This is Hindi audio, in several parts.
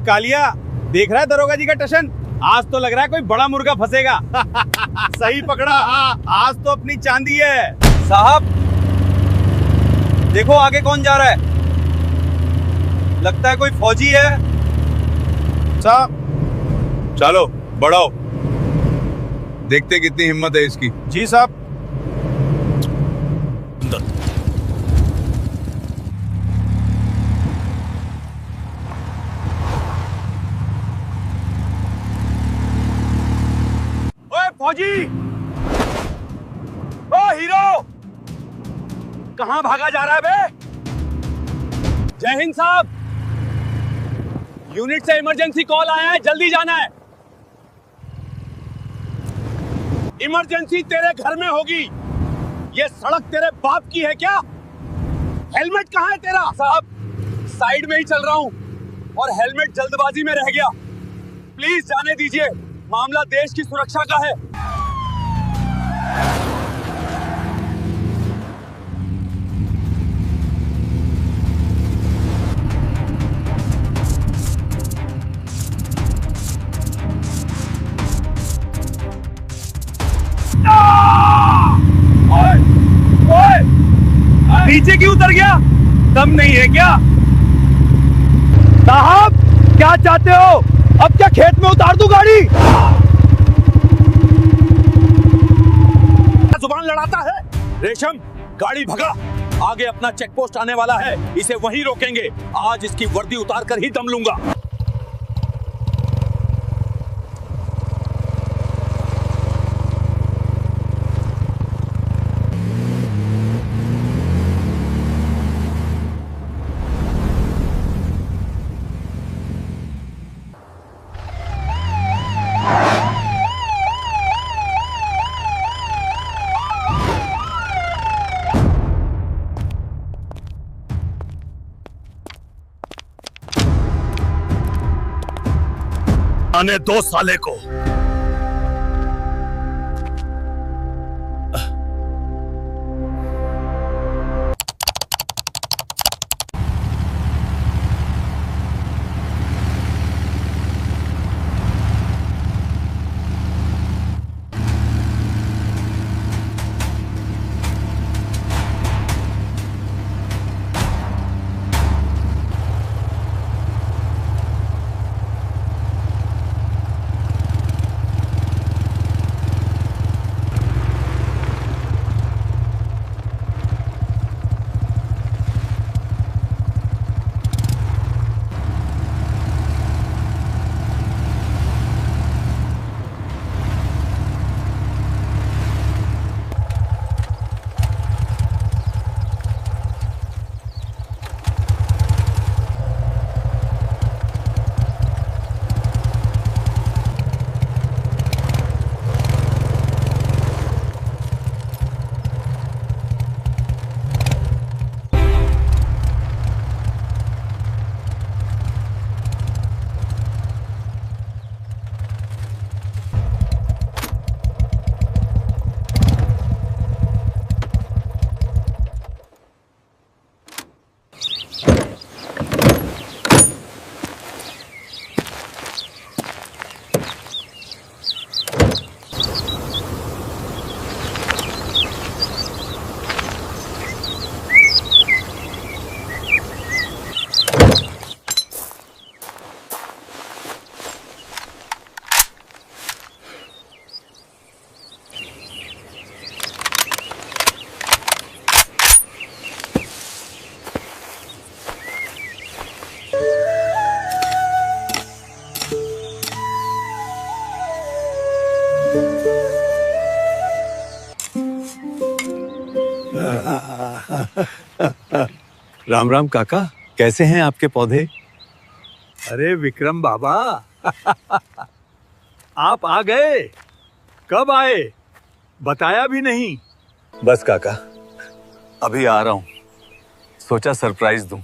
कालिया, देख रहा है दरोगा जी का टशन? आज तो लग रहा है कोई बड़ा मुर्गा फंसेगा। सही पकड़ा, आज तो अपनी चांदी है। साहब देखो आगे कौन जा रहा है, लगता है कोई फौजी है। साहब चलो बढ़ाओ, देखते कितनी हिम्मत है इसकी। जी साहब। ओए फौजी, ओ हीरो, कहां भागा जा रहा है बे? जय हिंद साहब, यूनिट से इमरजेंसी कॉल आया है, जल्दी जाना है। इमरजेंसी तेरे घर में होगी। ये सड़क तेरे बाप की है क्या? हेलमेट कहां है तेरा? साहब साइड में ही चल रहा हूं और हेलमेट जल्दबाजी में रह गया, प्लीज जाने दीजिए, मामला देश की सुरक्षा का है। नीचे क्यों उतर गया? दम नहीं है क्या? साहब क्या चाहते हो? अब क्या खेत में उतार दूं गाड़ी? जुबान लड़ाता है। रेशम गाड़ी भगा, आगे अपना चेक पोस्ट आने वाला है, इसे वहीं रोकेंगे। आज इसकी वर्दी उतार कर ही दम लूंगा। आने दो साले को। राम राम काका, कैसे हैं आपके पौधे? अरे विक्रम बाबा, आप आ गए? कब आए, बताया भी नहीं। बस काका, अभी आ रहा हूं, सोचा सरप्राइज दूं।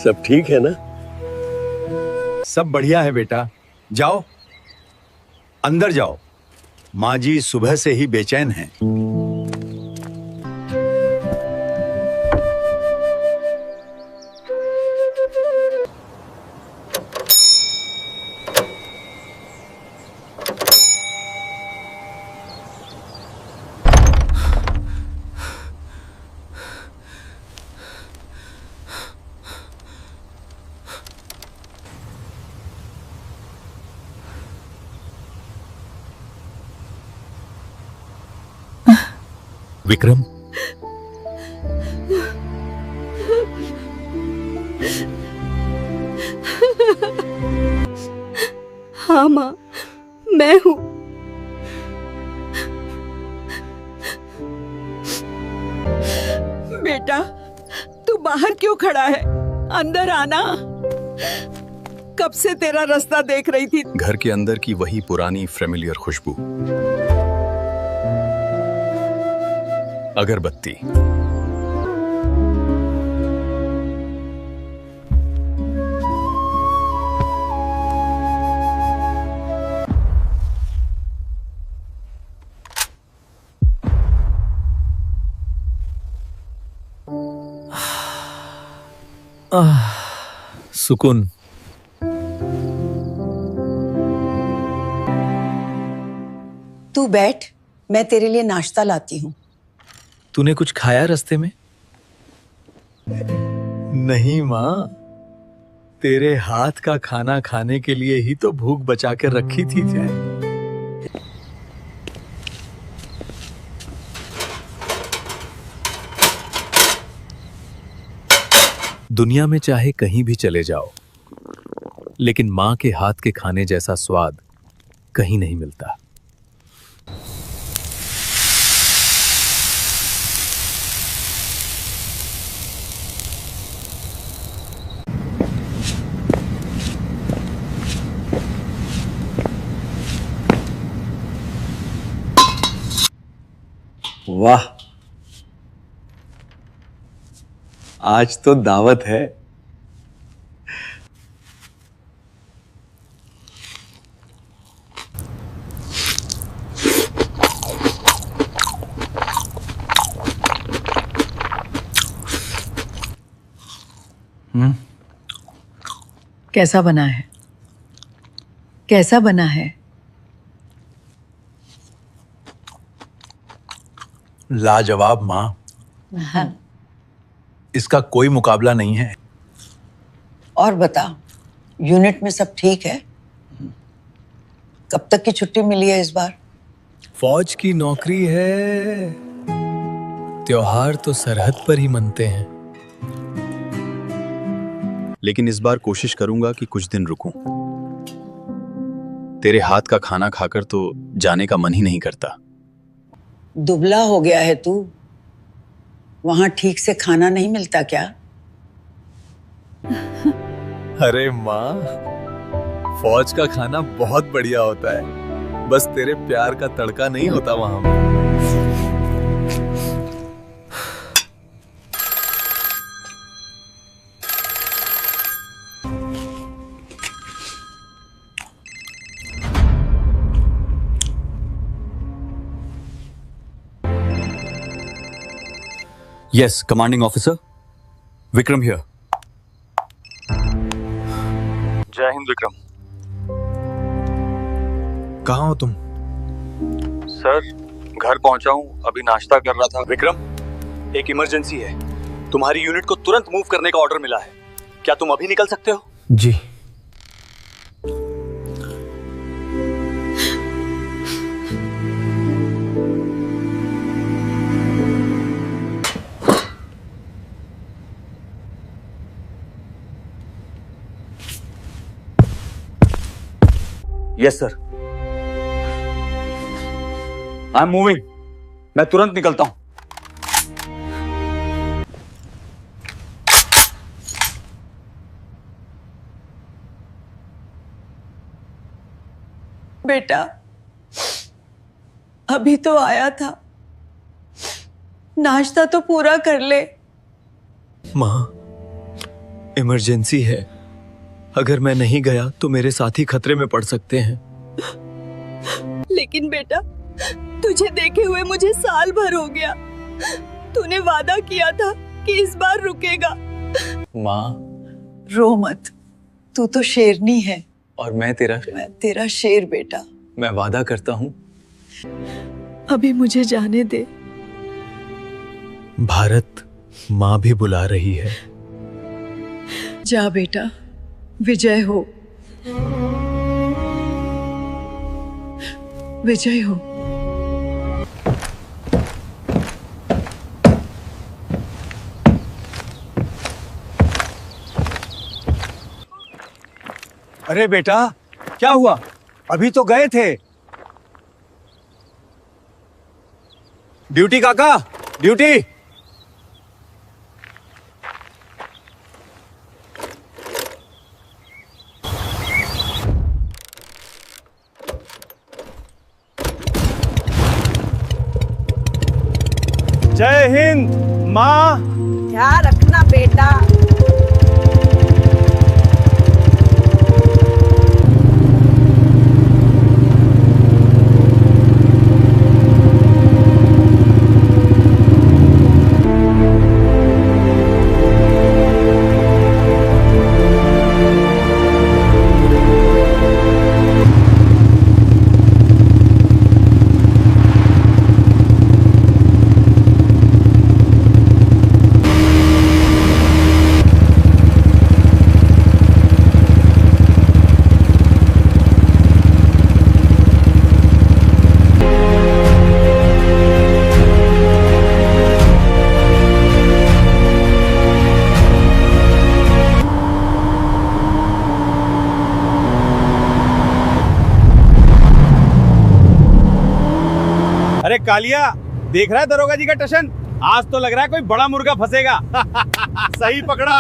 सब ठीक है ना? सब बढ़िया है बेटा, जाओ अंदर जाओ, माँ जी सुबह से ही बेचैन हैं। विक्रम, हाँ माँ, मैं हूँ। बेटा, तू बाहर क्यों खड़ा है? अंदर आना। कब से तेरा रास्ता देख रही थी। घर के अंदर की वही पुरानी फेमिलियर खुशबू, अगरबत्ती, सुकून। तू बैठ, मैं तेरे लिए नाश्ता लाती हूँ। तूने कुछ खाया रास्ते में? नहीं माँ, तेरे हाथ का खाना खाने के लिए ही तो भूख बचा के रखी थी। दुनिया में चाहे कहीं भी चले जाओ, लेकिन मां के हाथ के खाने जैसा स्वाद कहीं नहीं मिलता। वाह, आज तो दावत है। कैसा बना है? कैसा बना है? लाजवाब माँ। हाँ। इसका कोई मुकाबला नहीं है। और बता, यूनिट में सब ठीक है? कब तक की छुट्टी मिली है इस बार? फौज की नौकरी है, त्योहार तो सरहद पर ही मनते हैं। लेकिन इस बार कोशिश करूंगा कि कुछ दिन रुकूं। तेरे हाथ का खाना खाकर तो जाने का मन ही नहीं करता। दुबला हो गया है तू। वहां ठीक से खाना नहीं मिलता क्या? अरे माँ, फौज का खाना बहुत बढ़िया होता है, बस तेरे प्यार का तड़का नहीं होता वहां। Yes, commanding officer. Vikram here. जय हिंद विक्रम। कहाँ हो तुम? सर, घर पहुंचा हूं, अभी नाश्ता कर रहा था। विक्रम, एक इमरजेंसी है। तुम्हारी यूनिट को तुरंत मूव करने का ऑर्डर मिला है। क्या तुम अभी निकल सकते हो? जी। Yes sir, I am moving. मैं तुरंत निकलता हूं। बेटा, अभी तो आया था, नाश्ता तो पूरा कर ले। माँ, इमरजेंसी है। अगर मैं नहीं गया तो मेरे साथी खतरे में पड़ सकते हैं। लेकिन बेटा, तुझे देखे हुए मुझे साल भर हो गया। तूने वादा किया था कि इस बार रुकेगा। माँ, रो मत, तू तो शेरनी है। और मैं तेरा शेर बेटा। मैं वादा करता हूँ। अभी मुझे जाने दे। भारत माँ भी बुला रही है। जा बेटा, विजय हो, विजय हो। अरे बेटा, क्या हुआ? अभी तो गए थे। ड्यूटी काका, ड्यूटी। जय हिंद माँ। ध्यान रखना बेटा। अरे कालिया, देख रहा है दरोगा जी का टशन? आज तो लग रहा है कोई बड़ा मुर्गा फंसेगा। सही पकड़ा।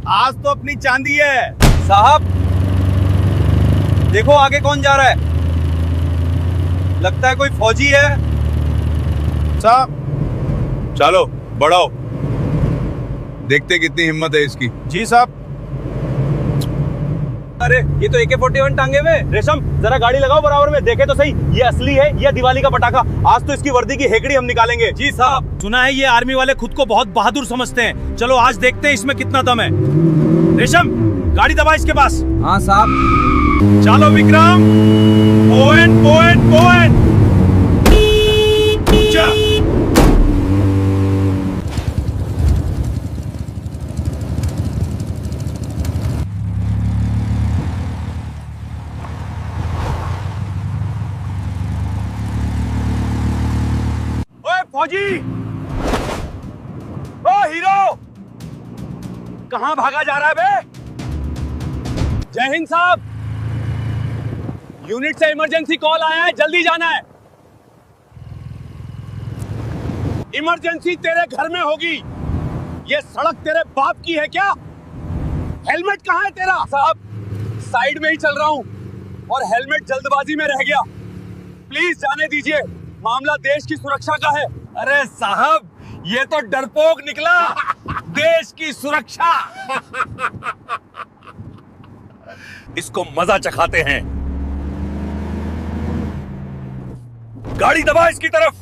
आज तो अपनी चांदी है। साहब, देखो आगे कौन जा रहा है। लगता है कोई फौजी है। साहब चलो बढ़ाओ, देखते कितनी हिम्मत है इसकी। जी साहब। अरे ये तो AK-47 टांगे हुए। रेशम, जरा गाड़ी लगाओ बराबर में, देखे तो सही ये असली है या दिवाली का पटाखा। आज तो इसकी वर्दी की हेकड़ी हम निकालेंगे। जी साहब। सुना है ये आर्मी वाले खुद को बहुत बहादुर समझते हैं। चलो आज देखते हैं इसमें कितना दम है। रेशम, गाड़ी दबा इसके पास। हाँ साहब। चलो विक्रम, ओएन ओएन ओएन। फौजी, ओ हीरो, कहां भागा जा रहा है बे? जय हिंद साहब। यूनिट से इमरजेंसी कॉल आया है, जल्दी जाना है। इमरजेंसी तेरे घर में होगी। ये सड़क तेरे बाप की है क्या? हेलमेट कहां है तेरा? साहब, साइड में ही चल रहा हूं और हेलमेट जल्दबाजी में रह गया। प्लीज जाने दीजिए, मामला देश की सुरक्षा का है। अरे साहब, ये तो डरपोक निकला। देश की सुरक्षा। इसको मजा चखाते हैं। गाड़ी दबा इसकी तरफ।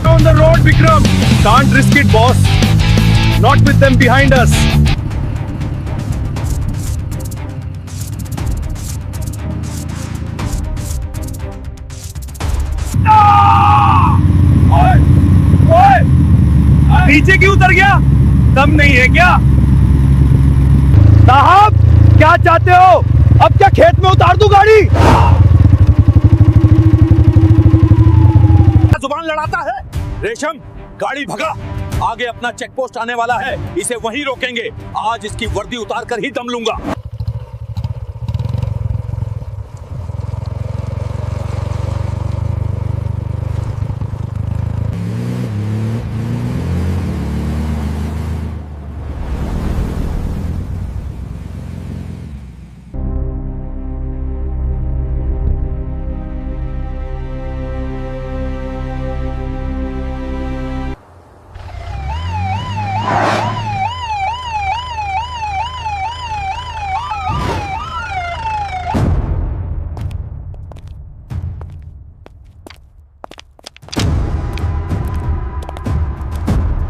On the road, Vikram. Can't risk it, boss. Not with them behind us. नीचे क्यों उतर गया? दम नहीं है क्या? साहब, क्या चाहते हो? अब क्या खेत में उतार दूं गाड़ी? जुबान लड़ाता है। रेशम, गाड़ी भगा। आगे अपना चेक पोस्ट आने वाला है, इसे वहीं रोकेंगे। आज इसकी वर्दी उतार कर ही दम लूंगा।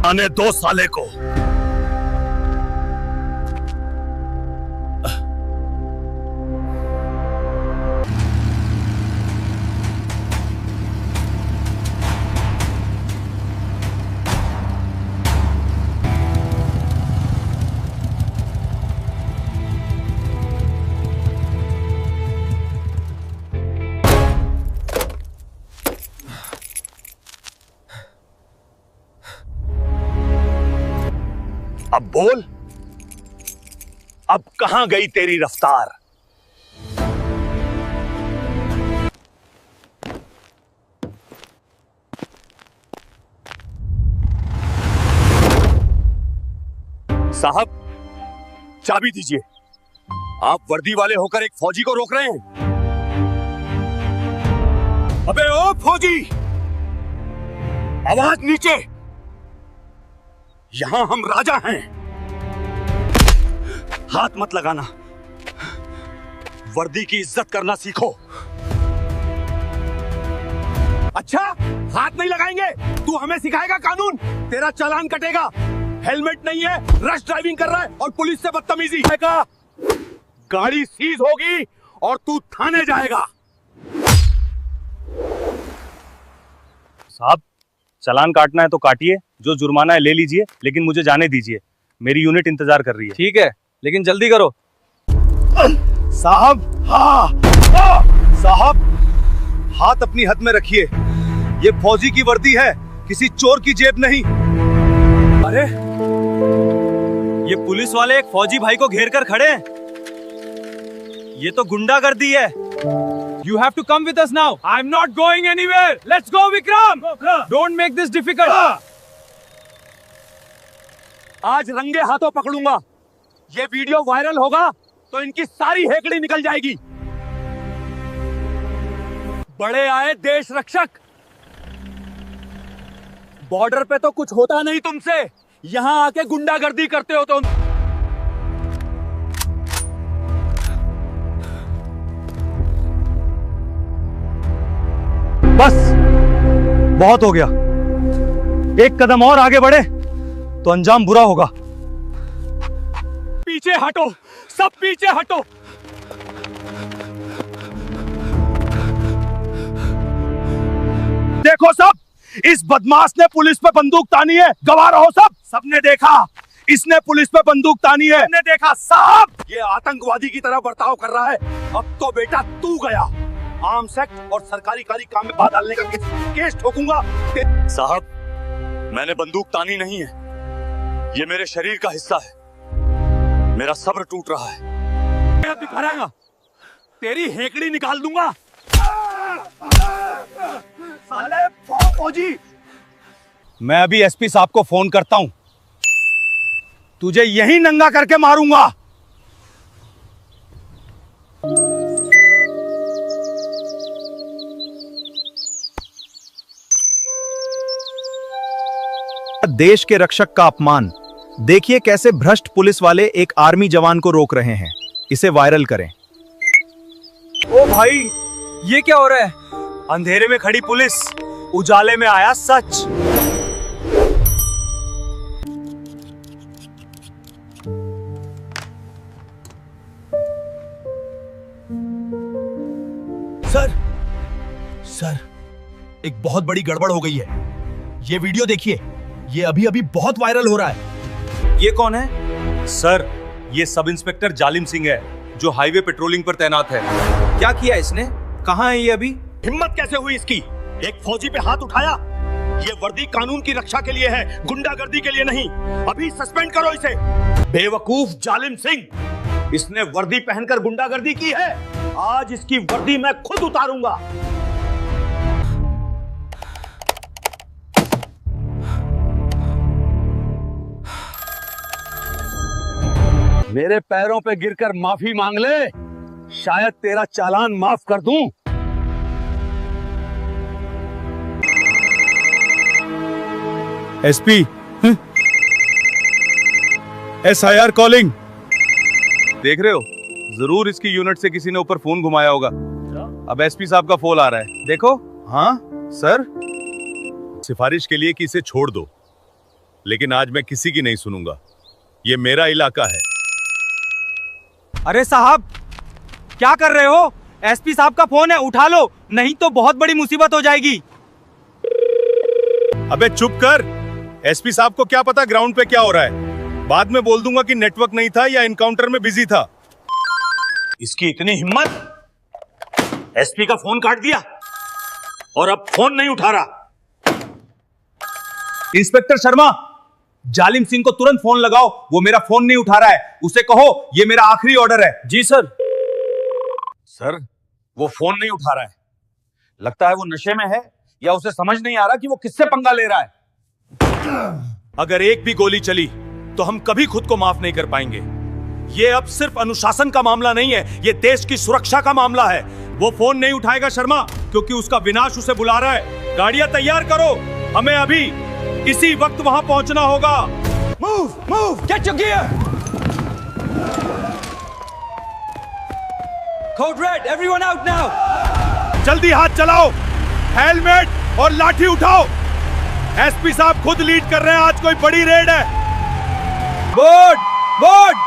आने दो साले को। अब बोल, अब कहां गई तेरी रफ्तार? साहब, चाबी दीजिए। आप वर्दी वाले होकर एक फौजी को रोक रहे हैं। अबे ओ फौजी, आवाज नीचे। यहां हम राजा हैं। हाथ मत लगाना। वर्दी की इज्जत करना सीखो। अच्छा, हाथ नहीं लगाएंगे? तू हमें सिखाएगा कानून? तेरा चालान कटेगा। हेलमेट नहीं है, रश ड्राइविंग कर रहा है और पुलिस से बदतमीजी का। गाड़ी सीज होगी और तू थाने जाएगा। साहब, चालान काटना है तो काटिए, जो जुर्माना है ले लीजिए, लेकिन मुझे जाने दीजिए। मेरी यूनिट इंतजार कर रही है। ठीक है, लेकिन जल्दी करो। साहब, साहब, हाथ अपनी हद में रखिए। ये फौजी की वर्दी है, किसी चोर की जेब नहीं। अरे, ये पुलिस वाले एक फौजी भाई को घेर कर खड़े हैं। ये तो गुंडागर्दी है। You have to come with us now. I'm not going anywhere. Let's go, Vikram. Don't make this difficult. आज रंगे हाथों पकड़ूंगा। ये वीडियो वायरल होगा तो इनकी सारी हेकड़ी निकल जाएगी। बड़े आए देश रक्षक। बॉर्डर पे तो कुछ होता नहीं तुमसे, यहां आके गुंडागर्दी करते हो तुम। बस, बहुत हो गया। एक कदम और आगे बढ़े तो अंजाम बुरा होगा। पीछे हटो, सब पीछे हटो। देखो सब, इस बदमाश ने पुलिस पे बंदूक तानी है। गवाह रहो सब, सबने देखा। इसने पुलिस पे बंदूक तानी है, सबने देखा। साहब, ये आतंकवादी की तरह बर्ताव कर रहा है। अब तो बेटा तू गया। आर्म्स एक्ट और सरकारी काम में बात डालने का केस ठोकूंगा। साहब, मैंने बंदूक तानी नहीं है, ये मेरे शरीर का हिस्सा है। मेरा सब्र टूट रहा है। दिखा रहेगा, तेरी हेकड़ी निकाल दूंगा। साले फौजी। मैं अभी एसपी साहब को फोन करता हूं। तुझे यहीं नंगा करके मारूंगा। देश के रक्षक का अपमान। देखिए कैसे भ्रष्ट पुलिस वाले एक आर्मी जवान को रोक रहे हैं। इसे वायरल करें। ओ भाई, ये क्या हो रहा है? अंधेरे में खड़ी पुलिस, उजाले में आया सच। सर, एक बहुत बड़ी गड़बड़ हो गई है। ये वीडियो देखिए, ये अभी अभी बहुत वायरल हो रहा है। ये कौन है? सर, ये सब इंस्पेक्टर जालिम सिंह है, जो हाईवे पेट्रोलिंग पर तैनात है। क्या किया इसने? कहाँ है ये अभी? हिम्मत कैसे हुई इसकी? एक फौजी पे हाथ उठाया। ये वर्दी कानून की रक्षा के लिए है, गुंडागर्दी के लिए नहीं। अभी सस्पेंड करो इसे। बेवकूफ जालिम सिंह, इसने वर्दी पहनकर गुंडागर्दी की है। आज इसकी वर्दी मैं खुद उतारूंगा। मेरे पैरों पे गिरकर माफी मांग ले, शायद तेरा चालान माफ कर दूं। SP, SIR calling. देख रहे हो, जरूर इसकी यूनिट से किसी ने ऊपर फोन घुमाया होगा। अब एसपी साहब का फोन आ रहा है, देखो। हाँ सर, सिफारिश के लिए कि इसे छोड़ दो, लेकिन आज मैं किसी की नहीं सुनूंगा। ये मेरा इलाका है। अरे साहब, क्या कर रहे हो? एसपी साहब का फोन है, उठा लो, नहीं तो बहुत बड़ी मुसीबत हो जाएगी। अबे चुप कर। एसपी साहब को क्या पता ग्राउंड पे क्या हो रहा है। बाद में बोल दूंगा कि नेटवर्क नहीं था या इनकाउंटर में बिजी था। इसकी इतनी हिम्मत, एसपी का फोन काट दिया और अब फोन नहीं उठा रहा। इंस्पेक्टर शर्मा, जालिम सिंह को तुरंत फोन लगाओ, वो मेरा फोन नहीं उठा रहा है। उसे कहो ये मेरा आखिरी ऑर्डर है। जी सर। सर, वो फोन नहीं उठा रहा है। लगता है वो नशे में है या उसे समझ नहीं आ रहा कि वो किससे पंगा ले रहा है। अगर एक भी गोली चली तो हम कभी खुद को माफ नहीं कर पाएंगे। ये अब सिर्फ अनुशासन का मामला नहीं है, ये देश की सुरक्षा का मामला है। वो फोन नहीं उठाएगा शर्मा, क्योंकि उसका विनाश उसे बुला रहा है। गाड़ियां तैयार करो, हमें अभी इसी वक्त वहां पहुंचना होगा। Move, move, get your gear. Code red, everyone out now. जल्दी हाथ चलाओ, हेलमेट और लाठी उठाओ। एसपी साहब खुद लीड कर रहे हैं, आज कोई बड़ी रेड है। Board, board,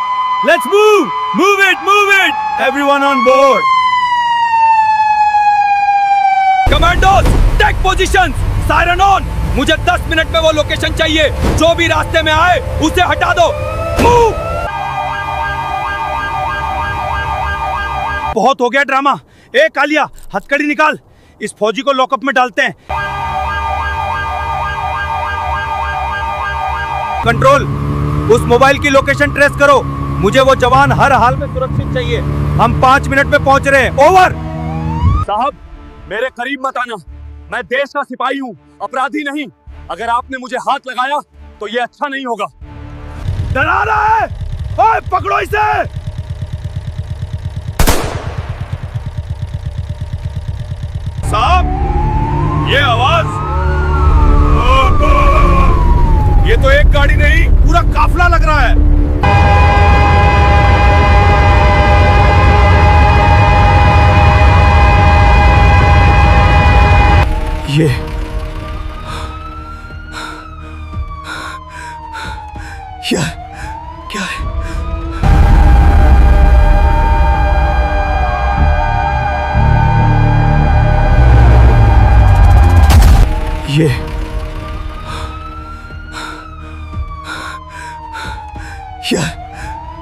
let's move, move it, everyone on board. Commandos, take positions, siren on. मुझे 10 मिनट में वो लोकेशन चाहिए। जो भी रास्ते में आए उसे हटा दो। मूव। बहुत हो गया ड्रामा। ए कालिया, हथकड़ी निकाल, इस फौजी को लॉकअप में डालते हैं। कंट्रोल, उस मोबाइल की लोकेशन ट्रेस करो। मुझे वो जवान हर हाल में सुरक्षित चाहिए। हम 5 मिनट में पहुंच रहे हैं। ओवर। साहब, मेरे करीब मत आना। मैं देश का सिपाही हूँ, अपराधी नहीं। अगर आपने मुझे हाथ लगाया तो ये अच्छा नहीं होगा। डरा रहा है, ओए पकड़ो इसे। साहब, ये आवाज, ये तो एक गाड़ी नहीं, पूरा काफिला लग रहा है। ये क्या है? ये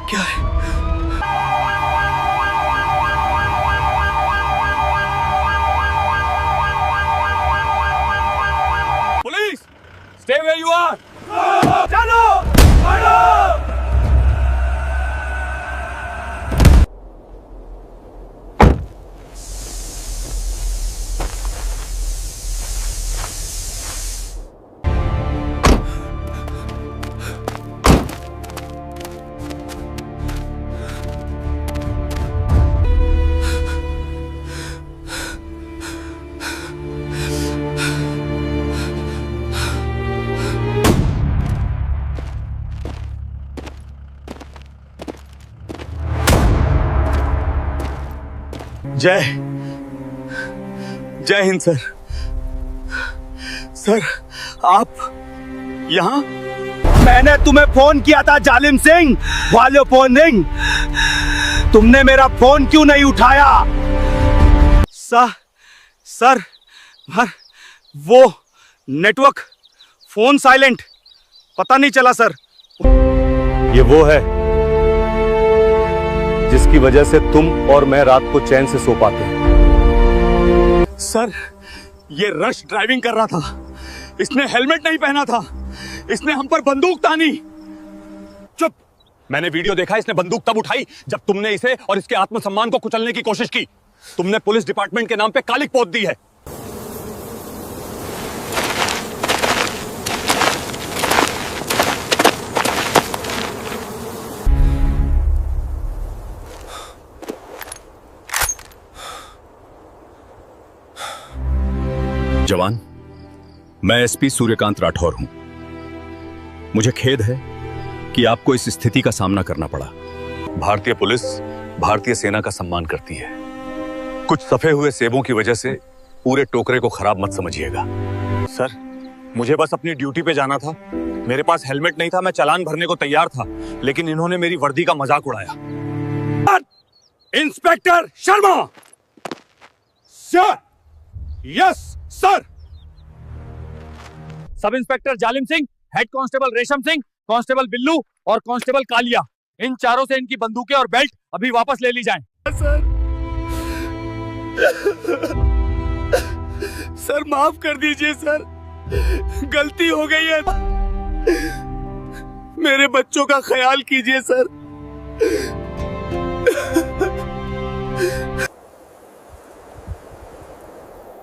क्या है? Police, stay where you are. चलो, बढ़ो। जय हिंद सर। सर, आप यहाँ? मैंने तुम्हें फोन किया था जालिम सिंह, वाले फोन रिंग। तुमने मेरा फोन क्यों नहीं उठाया? सर, वो नेटवर्क, फोन साइलेंट, पता नहीं चला सर। ये वो है जिसकी वजह से तुम और मैं रात को चैन से सो पाते हैं। सर, ये रश ड्राइविंग कर रहा था। इसने हेलमेट नहीं पहना था। इसने हम पर बंदूक तानी। चुप। मैंने वीडियो देखा, इसने बंदूक तब उठाई जब तुमने इसे और इसके आत्मसम्मान को कुचलने की कोशिश की। तुमने पुलिस डिपार्टमेंट के नाम पे कालिक पोत दी है। जवान, मैं एसपी सूर्यकांत राठौर हूं। मुझे खेद है कि आपको इस स्थिति का सामना करना पड़ा। भारतीय पुलिस भारतीय सेना का सम्मान करती है। कुछ सफे हुए सेबों की वजह से पूरे टोकरे को खराब मत समझिएगा। सर, मुझे बस अपनी ड्यूटी पे जाना था। मेरे पास हेलमेट नहीं था, मैं चालान भरने को तैयार था, लेकिन इन्होंने मेरी वर्दी का मजाक उड़ाया। Inspector Sharma. Sir. Yes sir. Sub inspector जालिम सिंह, हेड कांस्टेबल रेशम सिंह, कांस्टेबल बिल्लू और कांस्टेबल कालिया, इन चारों से इनकी बंदूकें और बेल्ट अभी वापस ले ली जाएं। सर, माफ कर दीजिए सर, गलती हो गई है। मेरे बच्चों का ख्याल कीजिए सर।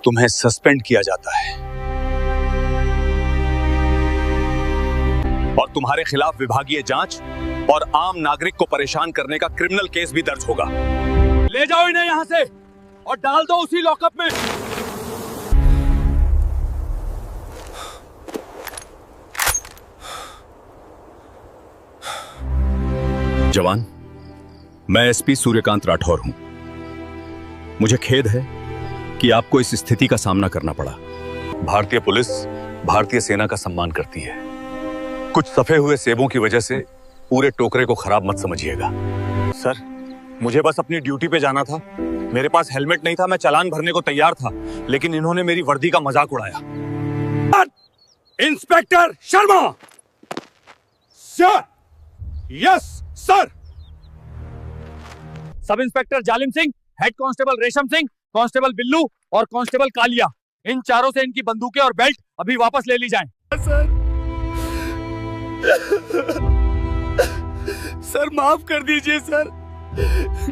तुम्हें सस्पेंड किया जाता है और तुम्हारे खिलाफ विभागीय जांच और आम नागरिक को परेशान करने का क्रिमिनल केस भी दर्ज होगा। ले जाओ इन्हें यहां से और डाल दो उसी लॉकअप में। जवान, मैं एसपी सूर्यकांत राठौर हूं। मुझे खेद है कि आपको इस स्थिति का सामना करना पड़ा। भारतीय पुलिस भारतीय सेना का सम्मान करती है। कुछ सफे हुए सेबों की वजह से पूरे टोकरे को खराब मत समझिएगा। सर, मुझे बस अपनी ड्यूटी पे जाना था। मेरे पास हेलमेट नहीं था, मैं चालान भरने को तैयार था, लेकिन इन्होंने मेरी वर्दी का मजाक उड़ाया। Inspector Sharma. Sir. Yes sir. Sub inspector जालिम सिंह, हेड कांस्टेबल रेशम सिंह, कांस्टेबल बिल्लू और कांस्टेबल कालिया, इन चारों से इनकी बंदूकें और बेल्ट अभी वापस ले ली जाएं। सर माफ कर दीजिए सर,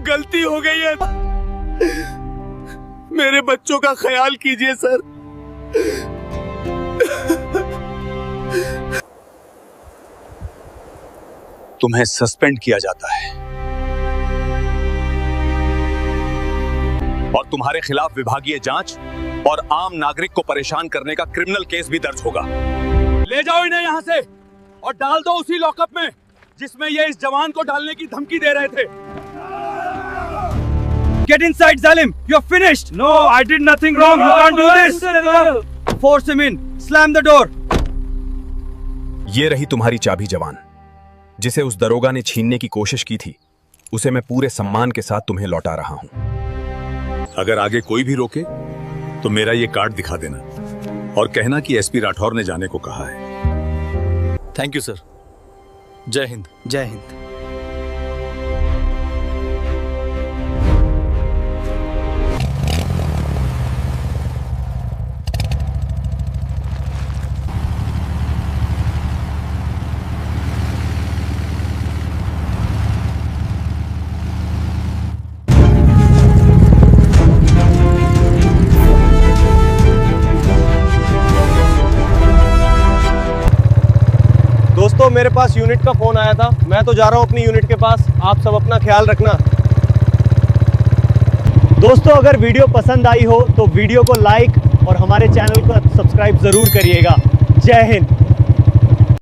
गलती हो गई है। मेरे बच्चों का ख्याल कीजिए सर। तुम्हें सस्पेंड किया जाता है और तुम्हारे खिलाफ विभागीय जांच और आम नागरिक को परेशान करने का क्रिमिनल केस भी दर्ज होगा। ले जाओ इन्हें यहां से और डाल दो उसी लॉकअप में जिसमें ये इस जवान को डालने की धमकी दे रहे थे। Get inside, Zalim. You're finished. No, I did nothing wrong. You can't do this. Force him in. Slam the door. ये रही तुम्हारी चाबी जवान, जिसे उस दरोगा ने छीनने की कोशिश की थी। उसे मैं पूरे सम्मान के साथ तुम्हें लौटा रहा हूं। अगर आगे कोई भी रोके तो मेरा ये कार्ड दिखा देना और कहना कि एसपी राठौर ने जाने को कहा है। Thank you sir. जय हिंद। जय हिंद। दोस्तों, मेरे पास यूनिट का फोन आया था। मैं तो जा रहा हूं अपनी यूनिट के पास। आप सब अपना ख्याल रखना। दोस्तों, अगर वीडियो पसंद आई हो तो वीडियो को लाइक और हमारे चैनल को सब्सक्राइब जरूर करिएगा। जय हिंद।